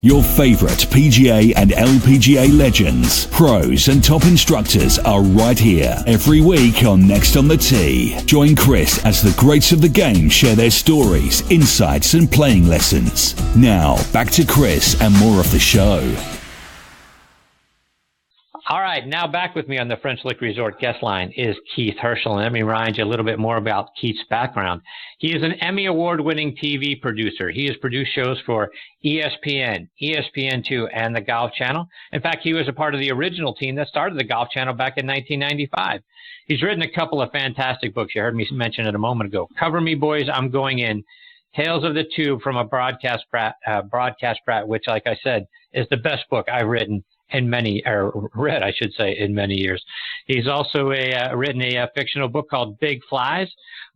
Your favorite PGA and LPGA legends, pros and top instructors are right here every week on Next on the Tee. Join Chris as the greats of the game share their stories, insights and playing lessons. Now, back to Chris and more of the show. All right, now back with me on the French Lick Resort guest line is Keith Hirshland. Let me remind you a little bit more about Keith's background. He is an Emmy Award-winning TV producer. He has produced shows for ESPN, ESPN2, and the Golf Channel. In fact, he was a part of the original team that started the Golf Channel back in 1995. He's written a couple of fantastic books. You heard me mention it a moment ago. Cover Me, Boys, I'm Going In. Tales of the Tube from a Broadcast Brat, which, like I said, is the best book I've written in many, or read, I should say, in many years. He's also written a fictional book called Big Flies.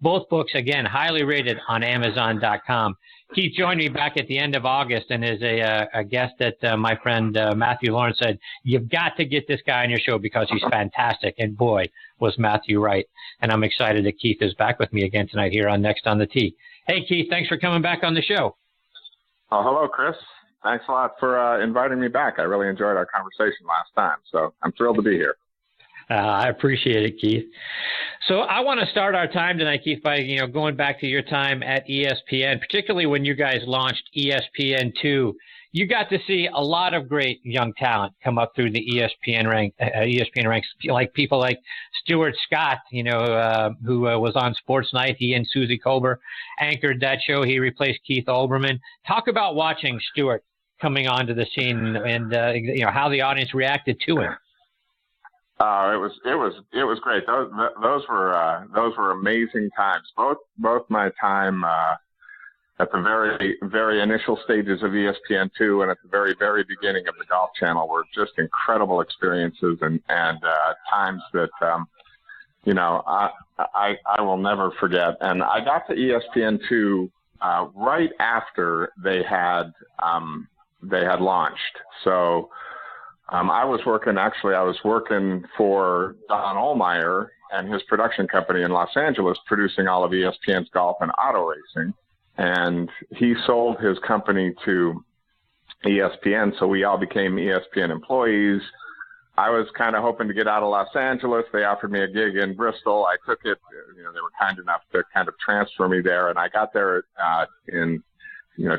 Both books, again, highly rated on Amazon.com. Keith joined me back at the end of August and is a guest that my friend Matthew Lawrence said, you've got to get this guy on your show because he's fantastic. And boy, was Matthew right. And I'm excited that Keith is back with me again tonight here on Next on the Tee. Hey, Keith, thanks for coming back on the show. Oh, hello, Chris. Thanks a lot for inviting me back. I really enjoyed our conversation last time, so I'm thrilled to be here. I appreciate it, Keith. So I want to start our time tonight, Keith, by going back to your time at ESPN, particularly when you guys launched ESPN2. You got to see a lot of great young talent come up through the ESPN ranks, like people like Stuart Scott, who was on Sports Night. He and Suzy Kolber anchored that show. He replaced Keith Olbermann. Talk about watching Stuart coming onto the scene and how the audience reacted to him. It was great. Those were amazing times. Both my time at the very, very initial stages of ESPN2 and at the very, very beginning of the Golf Channel were just incredible experiences and times that I will never forget. And I got to ESPN2 right after they had launched. So I was working for Don Ohlmeyer and his production company in Los Angeles, producing all of ESPN's golf and auto racing. And he sold his company to ESPN, so we all became ESPN employees. I was kind of hoping to get out of Los Angeles. They offered me a gig in Bristol. I took it. They were kind enough to kind of transfer me there, and I got there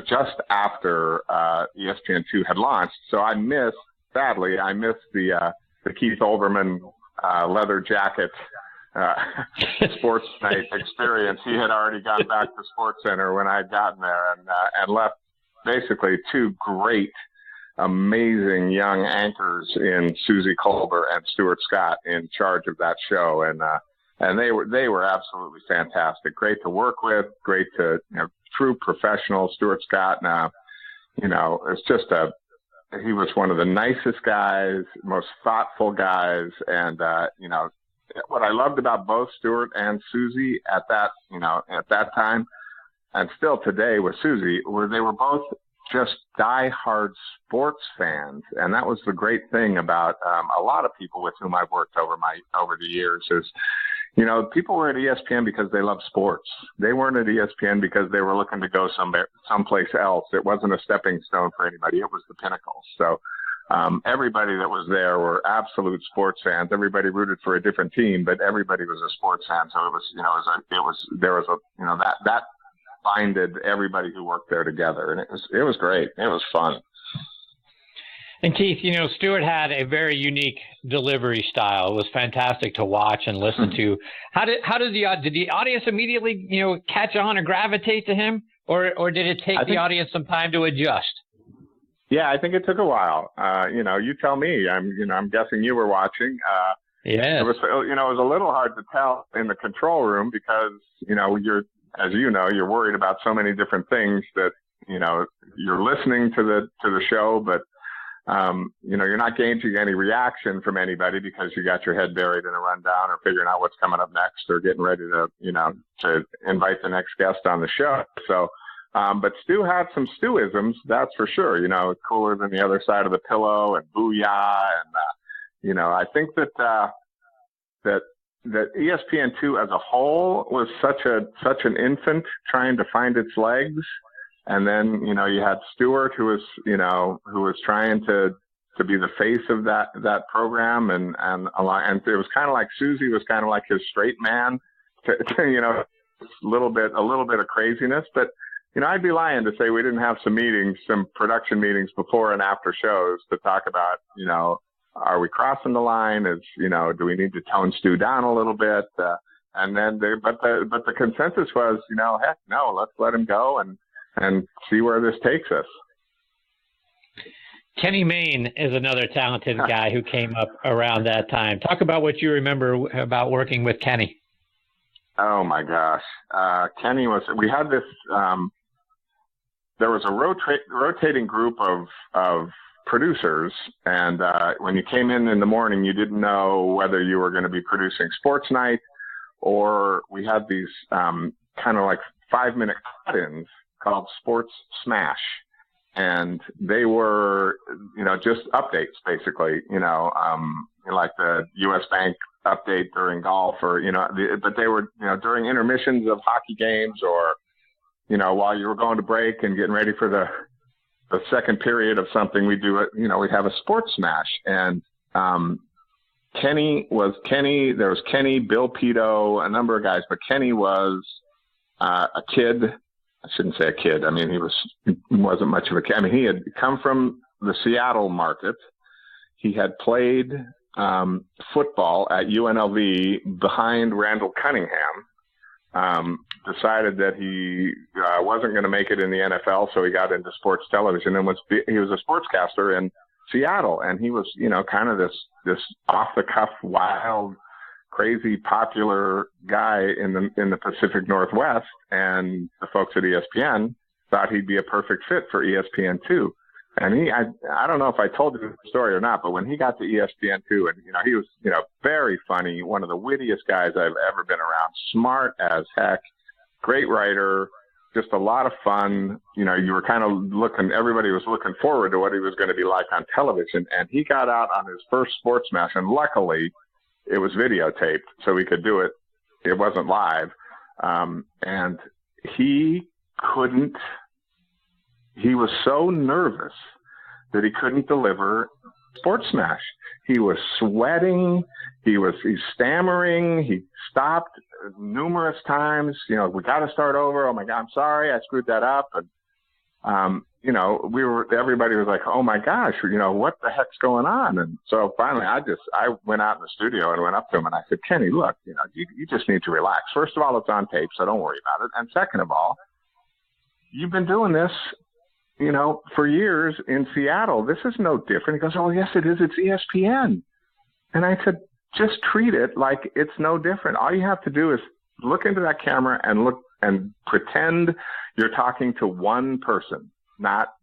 just after ESPN2 had launched. So I missed the Keith Olbermann leather jacket Sports Night experience. He had already gone back to Sports Center when I had gotten there and left basically two great, amazing young anchors in Suzy Kolber and Stuart Scott in charge of that show. And they were absolutely fantastic. Great to work with, great to, true professional. Stuart Scott, it's just he was one of the nicest guys, most thoughtful guys. And, what I loved about both Stuart and Suzy at that time, and still today with Suzy, were they were both just diehard sports fans. And that was the great thing about a lot of people with whom I've worked over the years is, people were at ESPN because they love sports. They weren't at ESPN because they were looking to go someplace else. It wasn't a stepping stone for anybody. It was the pinnacle. So everybody that was there were absolute sports fans. Everybody rooted for a different team, but everybody was a sports fan. So that binded everybody who worked there together, and it was great. It was fun. And Keith, Stuart had a very unique delivery style. It was fantastic to watch and listen to. Did the audience immediately, catch on or gravitate to him, or did it take the audience some time to adjust? Yeah, I think it took a while. You tell me. I'm guessing you were watching. Yeah. It was a little hard to tell in the control room because you're worried about so many different things that you're listening to the show, but you're not gauging any reaction from anybody because you got your head buried in a rundown or figuring out what's coming up next or getting ready to invite the next guest on the show. So, but Stu had some Stu-isms, that's for sure, cooler than the other side of the pillow and booyah. And, I think that ESPN2 as a whole was such an infant trying to find its legs. And then, you had Stuart, who was trying to be the face of that program. And it was kind of like Suzy was kind of like his straight man to a little bit of craziness. But, I'd be lying to say we didn't have some production meetings before and after shows to talk about, are we crossing the line? Do we need to tone Stu down a little bit? And then, but the consensus was, heck no, let's let him go and see where this takes us. Kenny Mayne is another talented guy who came up around that time. Talk about what you remember about working with Kenny. Oh my gosh. Kenny we had this, there was a rotating group of producers, and when you came in the morning, you didn't know whether you were going to be producing Sports Night, or we had these kind of like 5-minute cut-ins called Sports Smash, and they were just updates basically, like the U.S. Bank update during golf, or but they were during intermissions of hockey games, or while you were going to break and getting ready for the second period of something, we'd do it. We'd have a Sports Smash, and Kenny, there was Kenny, Bill Pito, a number of guys, but Kenny was a kid. I shouldn't say a kid. I mean, he wasn't much of a kid. I mean, he had come from the Seattle market. He had played football at UNLV behind Randall Cunningham. Decided that he wasn't going to make it in the NFL, so he got into sports television, and he was a sportscaster in Seattle, and he was kind of this off the cuff, wild, crazy, popular guy in the Pacific Northwest, and the folks at ESPN thought he'd be a perfect fit for ESPN2. And I don't know if I told you the story or not, but when he got to ESPN2, and he was very funny, one of the wittiest guys I've ever been around, smart as heck, great writer, just a lot of fun. You were kind of everybody was looking forward to what he was going to be like on television. And he got out on his first Sports Smash, and luckily it was videotaped, so we could do it. It wasn't live. And he was so nervous that he couldn't deliver Sports Smash. He was sweating. He's stammering. He stopped numerous times. We got to start over. Oh my God, I'm sorry, I screwed that up. And everybody was like, oh my gosh, what the heck's going on? And so finally, I went out in the studio and went up to him and I said, Kenny, look, you just need to relax. First of all, it's on tape, so don't worry about it. And second of all, you've been doing this, for years in Seattle. This is no different. He goes, oh yes, it is. It's ESPN. And I said, just treat it like it's no different. All you have to do is look into that camera and pretend you're talking to one person, not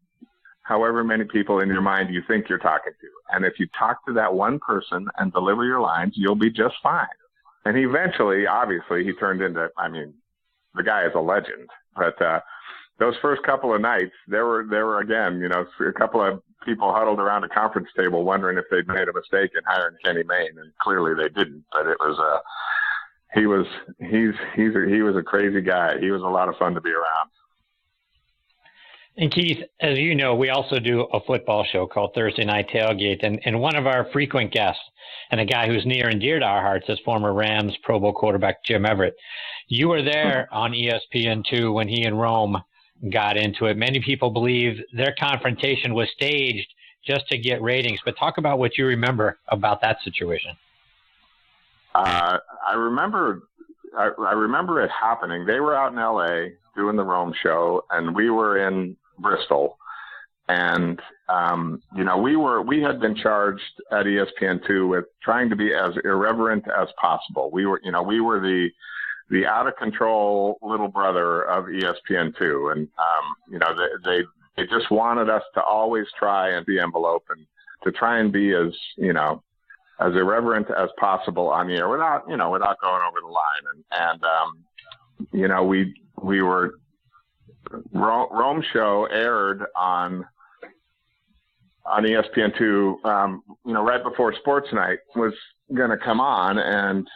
however many people in your mind you think you're talking to. And if you talk to that one person and deliver your lines, you'll be just fine. And eventually, obviously, he turned into, the guy is a legend. But those first couple of nights, there were again, a couple of people huddled around a conference table wondering if they'd made a mistake in hiring Kenny Mayne, and clearly they didn't. But it was he was a crazy guy. He was a lot of fun to be around. And Keith, as you know, we also do a football show called Thursday Night Tailgate, and one of our frequent guests, and a guy who's near and dear to our hearts, is former Rams Pro Bowl quarterback Jim Everett. You were there on ESPN2 when he and Rome got into it. Many people believe their confrontation was staged just to get ratings, but talk about what you remember about that situation. I remember it happening. They were out in LA doing the Rome show, and we were in Bristol. And, we had been charged at ESPN2 with trying to be as irreverent as possible. We were the out of control little brother of ESPN2. And, they just wanted us to always try and the envelope and to try and be as irreverent as possible on the air without going over the line. And we were, Rome show aired on ESPN2, right before Sports Night was going to come on. And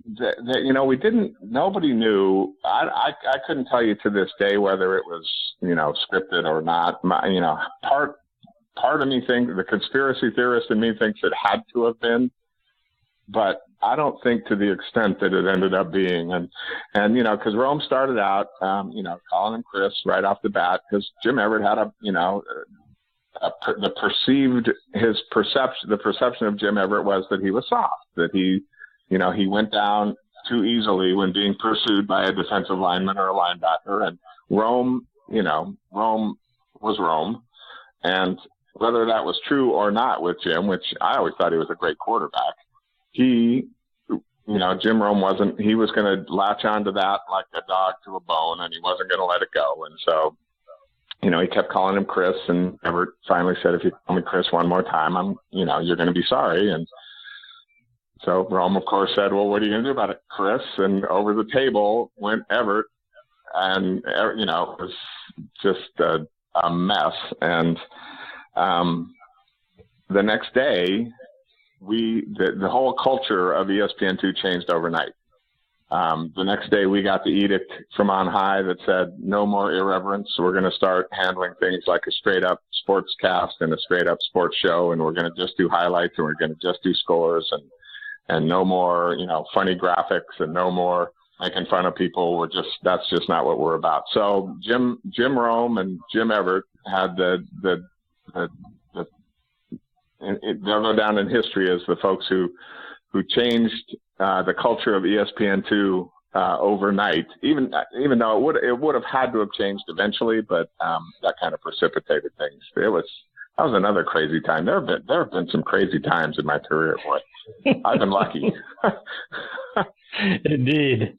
nobody knew. I couldn't tell you to this day whether it was, scripted or not. Part of me thinks, the conspiracy theorist in me thinks it had to have been, but I don't think to the extent that it ended up being. And because Rome started out, calling him Chris right off the bat, because Jim Everett had the perception of Jim Everett was that he was soft, that he went down too easily when being pursued by a defensive lineman or a linebacker. And Rome was Rome. And whether that was true or not with Jim, which I always thought he was a great quarterback, Jim Rome wasn't. He was going to latch onto that like a dog to a bone, and he wasn't going to let it go. And so, he kept calling him Chris, and Everett finally said, "If you call me Chris one more time, you're going to be sorry." And so Rome, of course, said, "Well, what are you going to do about it, Chris?" And over the table went Everett, and it was just a mess. And the next day, the whole culture of ESPN2 changed overnight. The next day, we got the edict from on high that said, no more irreverence. We're going to start handling things like a straight-up sports cast and a straight-up sports show, and we're going to just do highlights, and we're going to just do scores, and no more, funny graphics, and no more making fun of people. That's just not what we're about. So Jim Rome and Jim Everett had they'll go down in history as the folks who changed the culture of ESPN2 overnight. Even though it would have had to have changed eventually, but that kind of precipitated things. That was another crazy time. There have been some crazy times in my career, boy. I've been lucky. Indeed.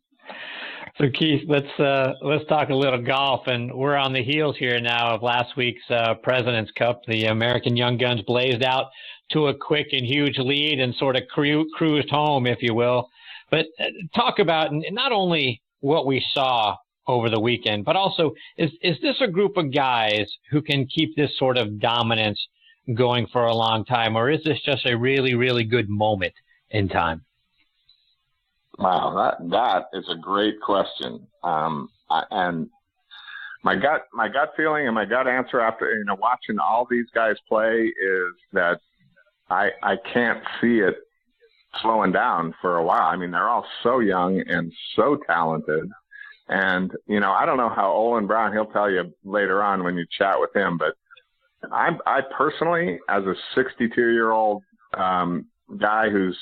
So Keith, let's talk a little golf, and we're on the heels here now of last week's President's Cup. The American Young Guns blazed out to a quick and huge lead and sort of cruised home, if you will. But talk about not only what we saw over the weekend, but also is this a group of guys who can keep this sort of dominance going for a long time, or is this just a really, really good moment in time? Wow, that is a great question. And my gut feeling and my gut answer after watching all these guys play is that I can't see it slowing down for a while. I mean, they're all so young and so talented. And I don't know how Olin Brown, he'll tell you later on when you chat with him, but I personally, as a 62-year-old guy who's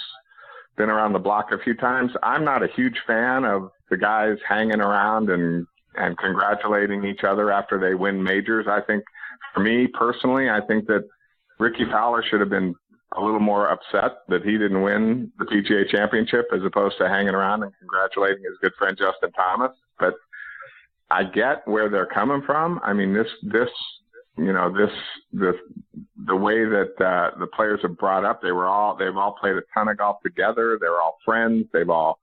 been around the block a few times, I'm not a huge fan of the guys hanging around and congratulating each other after they win majors. I think, for me personally, I think that Ricky Fowler should have been a little more upset that he didn't win the PGA Championship as opposed to hanging around and congratulating his good friend Justin Thomas. But I get where they're coming from. I mean, the way that the players have brought up, they've all played a ton of golf together. They're all friends. They've all,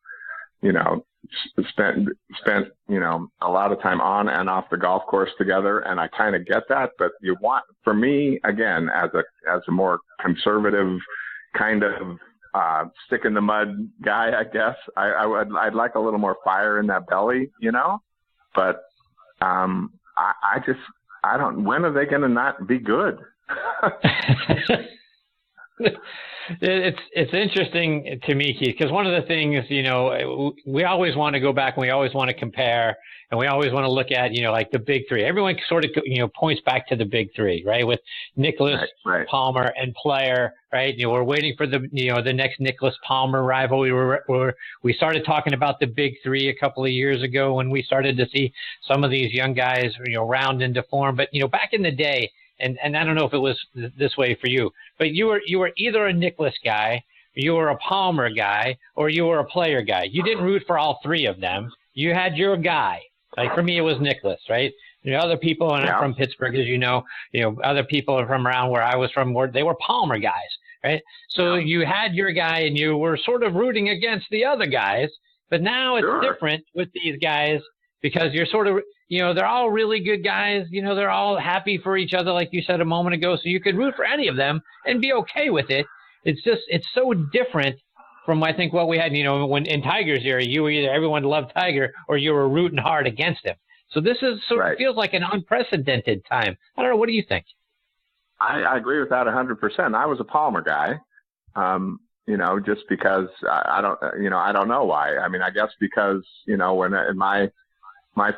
spent a lot of time on and off the golf course together. And I kind of get that, but for me, again, as a more conservative kind of stick in the mud guy, I guess I'd like a little more fire in that belly, but I don't. When are they going to not be good? It's interesting to me, Keith, because one of the things, we always want to go back and we always want to compare and we always want to look at, like the big three. Everyone sort of, points back to the big three, right? With Nicklaus, right. Palmer, and Player, right? We're waiting for the next Nicklaus Palmer rivalry. We started talking about the big three a couple of years ago when we started to see some of these young guys, round into form. But, back in the day, and I don't know if it was this way for you, but you were either a Nicklaus guy, you were a Palmer guy, or you were a Player guy. You didn't root for all three of them. You had your guy. Like for me, it was Nicklaus, right? Other people, and I'm from Pittsburgh, as other people from around where I was from, they were Palmer guys, right? So you had your guy, and you were sort of rooting against the other guys. But now it's different with these guys because you're sort of, they're all really good guys. They're all happy for each other, like you said a moment ago. So you could root for any of them and be okay with it. It's so different from, I think, what we had, when in Tiger's era, you were either everyone loved Tiger or you were rooting hard against him. So this is sort of feels like an unprecedented time. I don't know. What do you think? I agree with that 100%. I was a Palmer guy, just because I don't know why. I mean, I guess because, when in my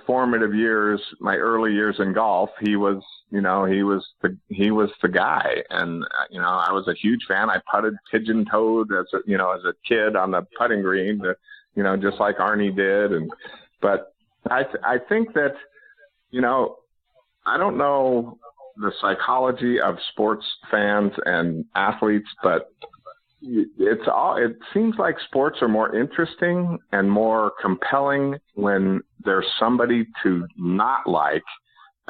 formative years, my early years in golf, he was the guy. And, I was a huge fan. I putted pigeon-toed as a kid on the putting green, just like Arnie did. But I think that, I don't know the psychology of sports fans and athletes, but it seems like sports are more interesting and more compelling when there's somebody to not like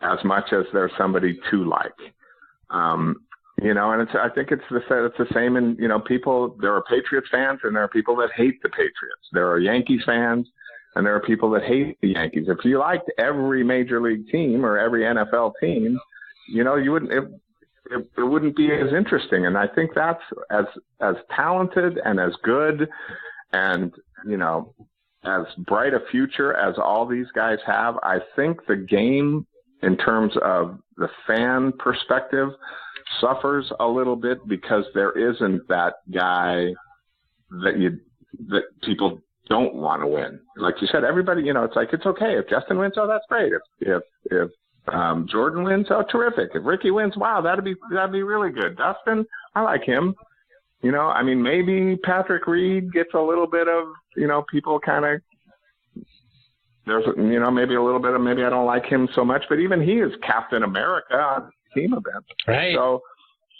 as much as there's somebody to like. And I think it's the same in, people, there are Patriots fans and there are people that hate the Patriots. There are Yankees fans and there are people that hate the Yankees. If you liked every major league team or every NFL team, you wouldn't, it wouldn't be as interesting. And I think that's as talented and as good and, as bright a future as all these guys have. I think the game, in terms of the fan perspective, suffers a little bit because there isn't that guy that people don't want to win. Like you said, everybody, it's like, it's okay. If Justin wins, oh, that's great. If Jordan wins, oh, terrific. If Ricky wins, wow, that'd be really good. Dustin, I like him. Maybe Patrick Reed gets a little bit of, people kind of, there's, maybe a little bit of, maybe I don't like him so much, but even he is Captain America on team events. Right. So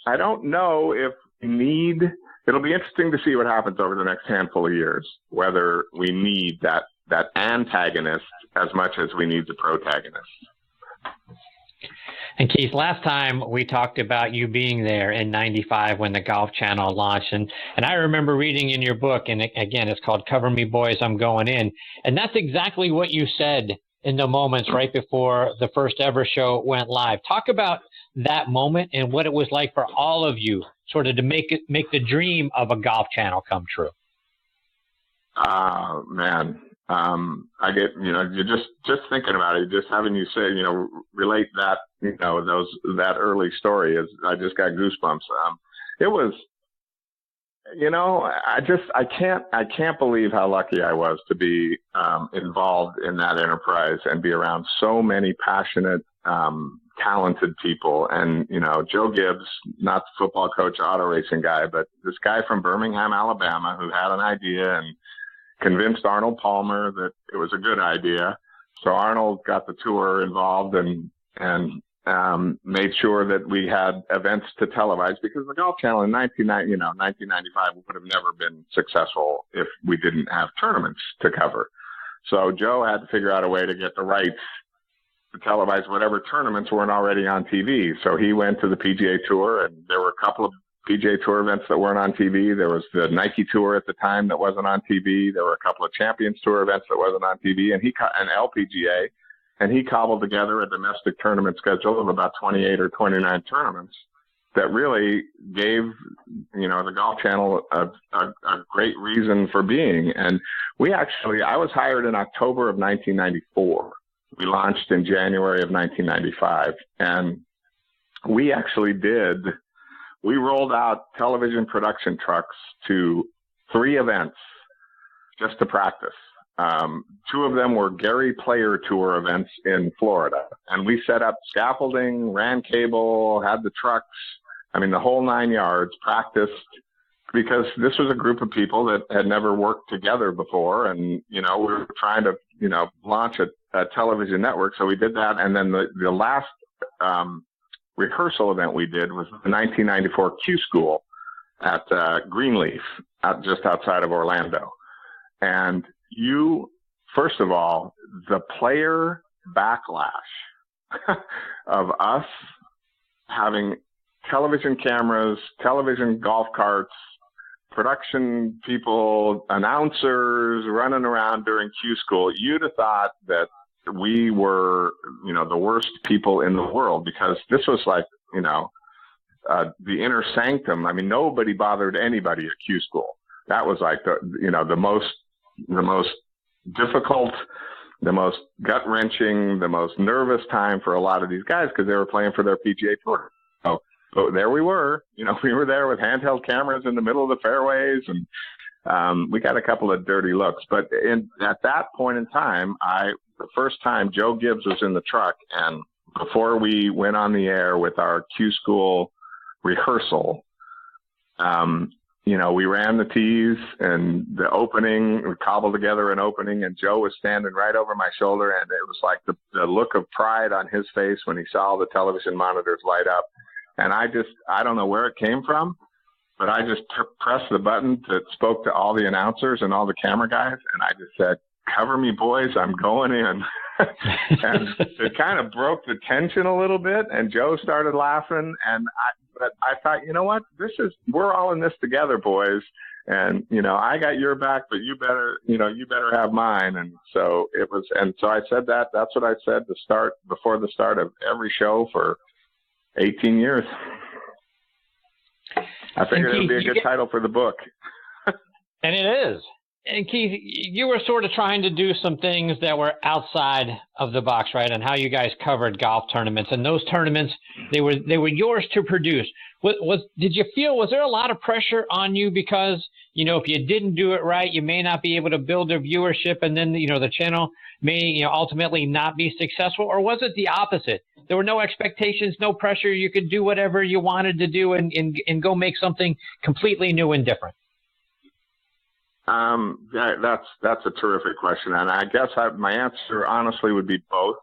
I don't know if we need, it'll be interesting to see what happens over the next handful of years, whether we need that antagonist as much as we need the protagonist. And Keith, last time we talked about you being there in '95 when the Golf Channel launched, and I remember reading in your book, and again, it's called Cover Me Boys, I'm Going In, and that's exactly what you said in the moments right before the first ever show went live. Talk about that moment and what it was like for all of you, sort of to make the dream of a Golf Channel come true. Man. I get, you're just thinking about it, just having you say, relate that, that early story I just got goosebumps. It was, I can't believe how lucky I was to be, involved in that enterprise and be around so many passionate, talented people. And, Joe Gibbs, not the football coach, auto racing guy, but this guy from Birmingham, Alabama, who had an idea and convinced Arnold Palmer that it was a good idea. So Arnold got the tour involved and made sure that we had events to televise, because the Golf Channel in 1995 would have never been successful if we didn't have tournaments to cover. So Joe had to figure out a way to get the rights to televise whatever tournaments weren't already on TV. So he went to the PGA Tour, and there were a couple of PGA Tour events that weren't on TV. There was the Nike Tour at the time that wasn't on TV. There were a couple of Champions Tour events that wasn't on TV, and an LPGA, and he cobbled together a domestic tournament schedule of about 28 or 29 tournaments that really gave, the Golf Channel a great reason for being. And I was hired in October of 1994. We launched in January of 1995, and we rolled out television production trucks to 3 events just to practice. 2 of them were Gary Player Tour events in Florida. And we set up scaffolding, ran cable, had the trucks, the whole 9 yards, practiced, because this was a group of people that had never worked together before. And, we were trying to, launch a television network. So we did that. And then the last rehearsal event we did was the 1994 Q School at Greenleaf, just outside of Orlando. And first of all, the player backlash of us having television cameras, television golf carts, production people, announcers running around during Q School, you'd have thought that we were, the worst people in the world, because this was like, the inner sanctum. Nobody bothered anybody at Q School. that was like the most difficult, the most gut wrenching, the most nervous time for a lot of these guys because they were playing for their PGA Tour. So there we were, we were there with handheld cameras in the middle of the fairways, and we got a couple of dirty looks. But at that point in time, the first time Joe Gibbs was in the truck, and before we went on the air with our Q School rehearsal, we ran the tees and the opening, we cobbled together an opening, and Joe was standing right over my shoulder, and it was like the look of pride on his face when he saw the television monitors light up. And I don't know where it came from, but I just pressed the button that spoke to all the announcers and all the camera guys, and I just said, "Cover me, boys, I'm going in." And it kind of broke the tension a little bit, and Joe started laughing, but I thought, you know what, we're all in this together, boys. And, I got your back, but you better have mine. And so so I said that's what I said before the start of every show for 18 years. I figured it would be a good title for the book. And it is. And Keith, you were sort of trying to do some things that were outside of the box, right? And how you guys covered golf tournaments, and those tournaments, they were yours to produce. Was there a lot of pressure on you because, if you didn't do it right, you may not be able to build a viewership, and then, the channel may, ultimately not be successful? Or was it the opposite? There were no expectations, no pressure. You could do whatever you wanted to do and go make something completely new and different. That's a terrific question, and I guess my answer honestly would be both.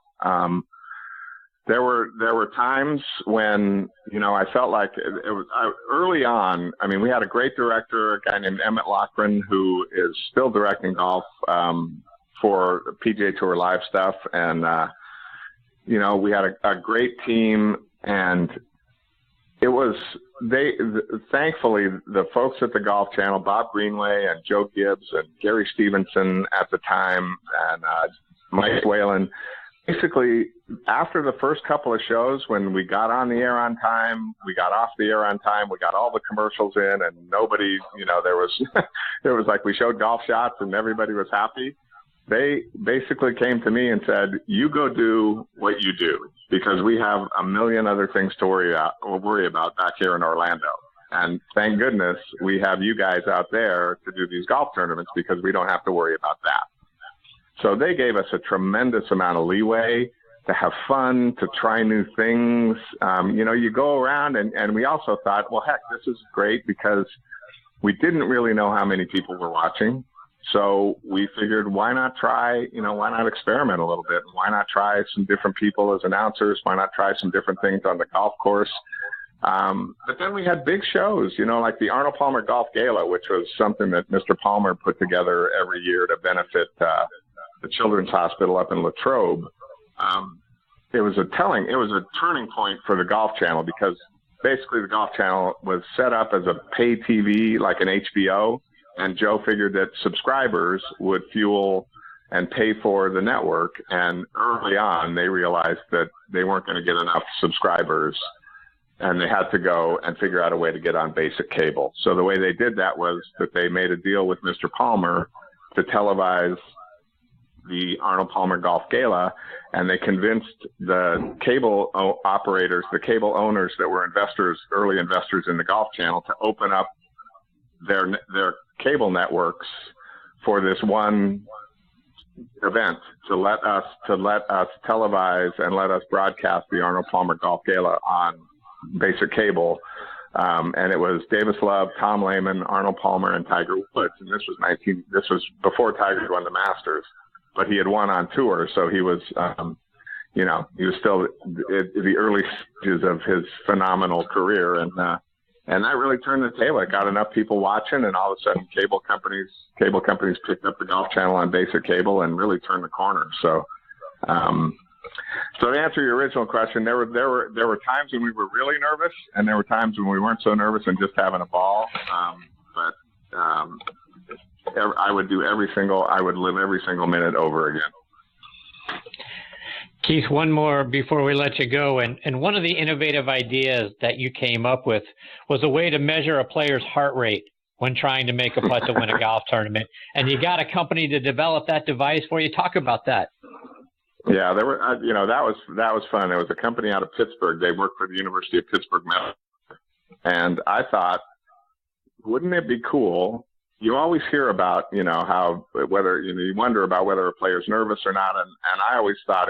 There were times when I felt like it was early on. I mean, we had a great director, a guy named Emmett Loughran, who is still directing golf for PGA Tour Live stuff, and we had a great team, and it was. Thankfully, the folks at the Golf Channel, Bob Greenway and Joe Gibbs and Gary Stevenson at the time, and Mike Whalen, basically after the first couple of shows, when we got on the air on time, we got off the air on time, we got all the commercials in, and nobody, there was like we showed golf shots and everybody was happy. They basically came to me and said, "You go do what you do, because we have a million other things to worry about back here in Orlando. And thank goodness we have you guys out there to do these golf tournaments, because we don't have to worry about that." So they gave us a tremendous amount of leeway to have fun, to try new things. You go around, and we also thought, well, heck, this is great, because we didn't really know how many people were watching. So we figured, why not experiment a little bit? Why not try some different people as announcers? Why not try some different things on the golf course? But then we had big shows, like the Arnold Palmer Golf Gala, which was something that Mr. Palmer put together every year to benefit the Children's Hospital up in Latrobe. It was a turning point for the Golf Channel, because basically the Golf Channel was set up as a pay TV, like an HBO. And Joe figured that subscribers would fuel and pay for the network. And early on, they realized that they weren't going to get enough subscribers, and they had to go and figure out a way to get on basic cable. So the way they did that was that they made a deal with Mr. Palmer to televise the Arnold Palmer Golf Gala, and they convinced the cable operators, the cable owners that were early investors in the Golf Channel, to open up their cable networks for this one event, to let us televise and let us broadcast the Arnold Palmer Golf Gala on basic cable. And it was Davis Love, Tom Lehman, Arnold Palmer, and Tiger Woods. And this was before Tiger won the Masters, but he had won on tour, so he was he was still at the early stages of his phenomenal career, and that really turned the table. It got enough people watching, and all of a sudden cable companies picked up the Golf Channel on basic cable and really turned the corner. So to answer your original question, there were times when we were really nervous, and there were times when we weren't so nervous and just having a ball. I would live every single minute over again. Keith, one more before we let you go. And one of the innovative ideas that you came up with was a way to measure a player's heart rate when trying to make a putt to win a golf tournament. And you got a company to develop that device for you. Talk about that. Yeah, there were, that was fun. There was a company out of Pittsburgh. They worked for the University of Pittsburgh Medical. And I thought, wouldn't it be cool? You always hear about, how whether, you wonder about whether a player's nervous or not. And I always thought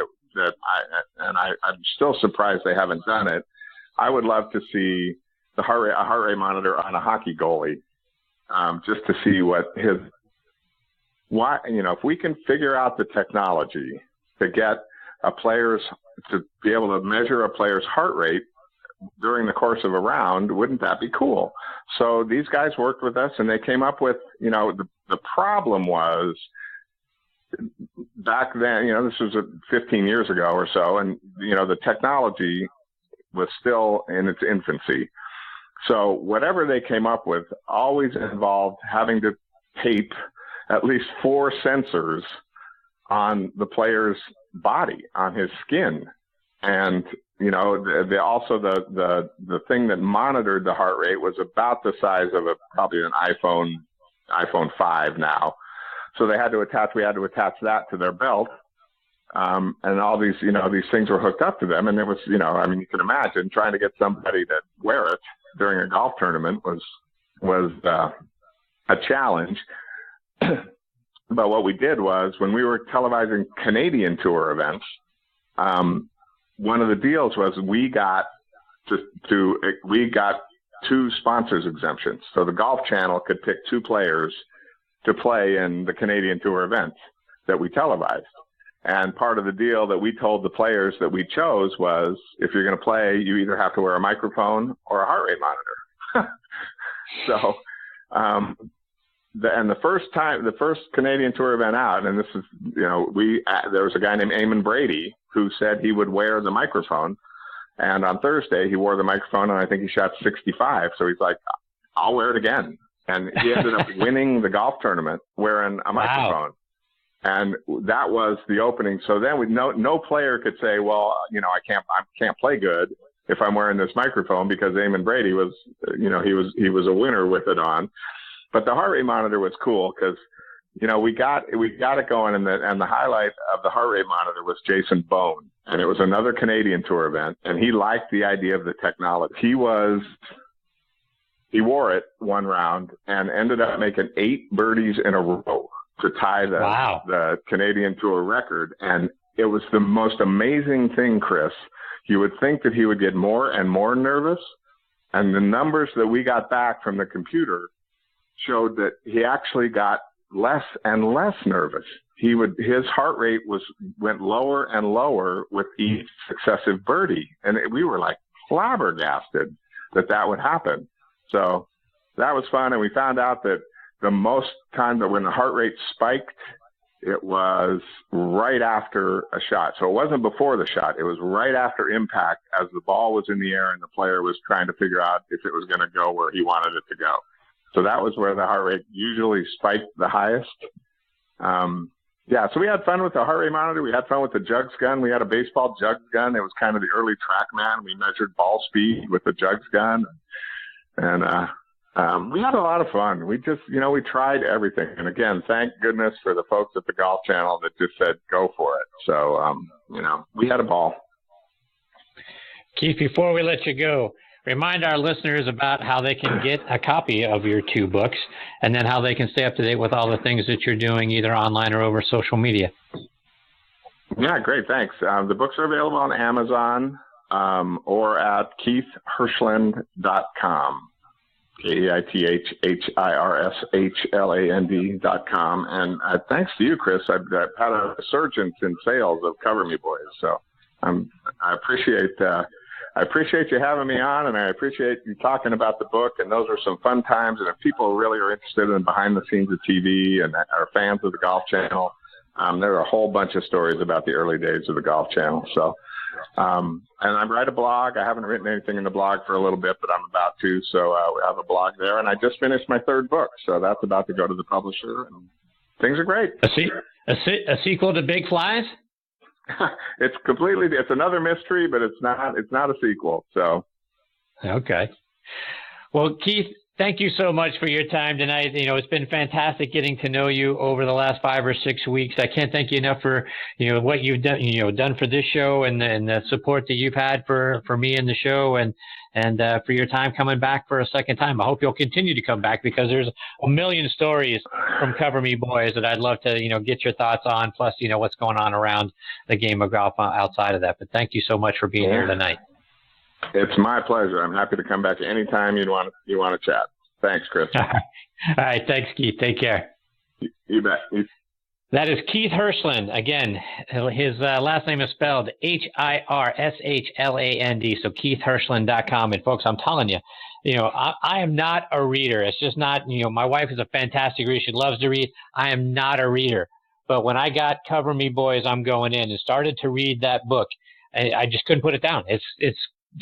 I'm still surprised they haven't done it. I would love to see a heart rate monitor on a hockey goalie, just to see if we can figure out the technology to get to be able to measure a player's heart rate during the course of a round, wouldn't that be cool? So these guys worked with us, and they came up with, the problem was back then, this was 15 years ago or so, and, the technology was still in its infancy. So whatever they came up with always involved having to tape at least 4 sensors on the player's body, on his skin. And, also the thing that monitored the heart rate was about the size of probably an iPhone 5 now. So we had to attach that to their belt. And all these, these things were hooked up to them. And it was, you can imagine trying to get somebody to wear it during a golf tournament was a challenge. But what we did was, when we were televising Canadian Tour events, one of the deals was we got 2 sponsors exemptions. So the Golf Channel could pick 2 players to play in the Canadian Tour events that we televised. And part of the deal that we told the players that we chose was, if you're going to play, you either have to wear a microphone or a heart rate monitor. So, the first Canadian Tour event out, and this is, there was a guy named Mayne Brady who said he would wear the microphone. And on Thursday, he wore the microphone, and I think he shot 65. So he's like, I'll wear it again. And he ended up winning the golf tournament wearing a microphone. Wow. And that was the opening. So then no player could say, well, I can't play good if I'm wearing this microphone, because Mayne Brady was, he was a winner with it on. But the heart rate monitor was cool because, we got it going, and the highlight of the heart rate monitor was Jason Bone. And it was another Canadian Tour event, and he liked the idea of the technology. He wore it one round and ended up making 8 birdies in a row to tie the Canadian Tour record. And it was the most amazing thing, Chris. You would think that he would get more and more nervous, and the numbers that we got back from the computer showed that he actually got less and less nervous. His heart rate went lower and lower with each successive birdie. And we were like flabbergasted that would happen. So that was fun. And we found out that the most time that when the heart rate spiked, it was right after a shot. So it wasn't before the shot. It was right after impact, as the ball was in the air and the player was trying to figure out if it was going to go where he wanted it to go. So that was where the heart rate usually spiked the highest. So we had fun with the heart rate monitor. We had fun with the jugs gun. We had a baseball jugs gun. It was kind of the early TrackMan. We measured ball speed with the jugs gun. And we had a lot of fun. We just, we tried everything. And again, thank goodness for the folks at the Golf Channel that just said, go for it. So, we had a ball. Keith, before we let you go, remind our listeners about how they can get a copy of your 2 books, and then how they can stay up to date with all the things that you're doing, either online or over social media. Yeah, great. Thanks. The books are available on Amazon or at KeithHirshland.com. KeithHirshland.com. And thanks to you, Chris. I've had a resurgence in sales of Cover Me Boys. So I appreciate you having me on, and I appreciate you talking about the book. And those are some fun times. And if people really are interested in behind the scenes of TV and are fans of the Golf Channel, there are a whole bunch of stories about the early days of the Golf Channel. So, and I write a blog. I haven't written anything in the blog for a little bit, but I'm about to. So we have a blog there, and I just finished my 3rd book. So that's about to go to the publisher, and things are great. A sequel to Big Flies? It's another mystery, but it's not a sequel. So. Okay. Well, Keith, Thank you so much for your time tonight. It's been fantastic getting to know you over the last 5 or 6 weeks. I can't thank you enough for, what you've done, done for this show and the support that you've had for me and the show and for your time coming back for a second time. I hope you'll continue to come back because there's a million stories from Cover Me Boys that I'd love to, get your thoughts on, plus, what's going on around the game of golf outside of that. But thank you so much for being here tonight. It's my pleasure. I'm happy to come back anytime you want to chat. Thanks, Chris. All right. Thanks, Keith. Take care. You bet. That is Keith Hirshland. Again, his last name is spelled Hirshland. So KeithHirshland.com. And folks, I'm telling you, I am not a reader. It's just not, my wife is a fantastic reader. She loves to read. I am not a reader. But when I got Cover Me Boys, I'm Going In and started to read that book, I just couldn't put it down. It's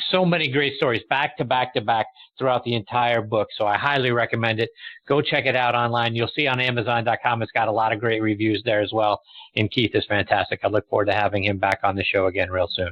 so many great stories back to back to back throughout the entire book. So I highly recommend it. Go check it out online. You'll see on Amazon.com. It's got a lot of great reviews there as well. And Keith is fantastic. I look forward to having him back on the show again real soon.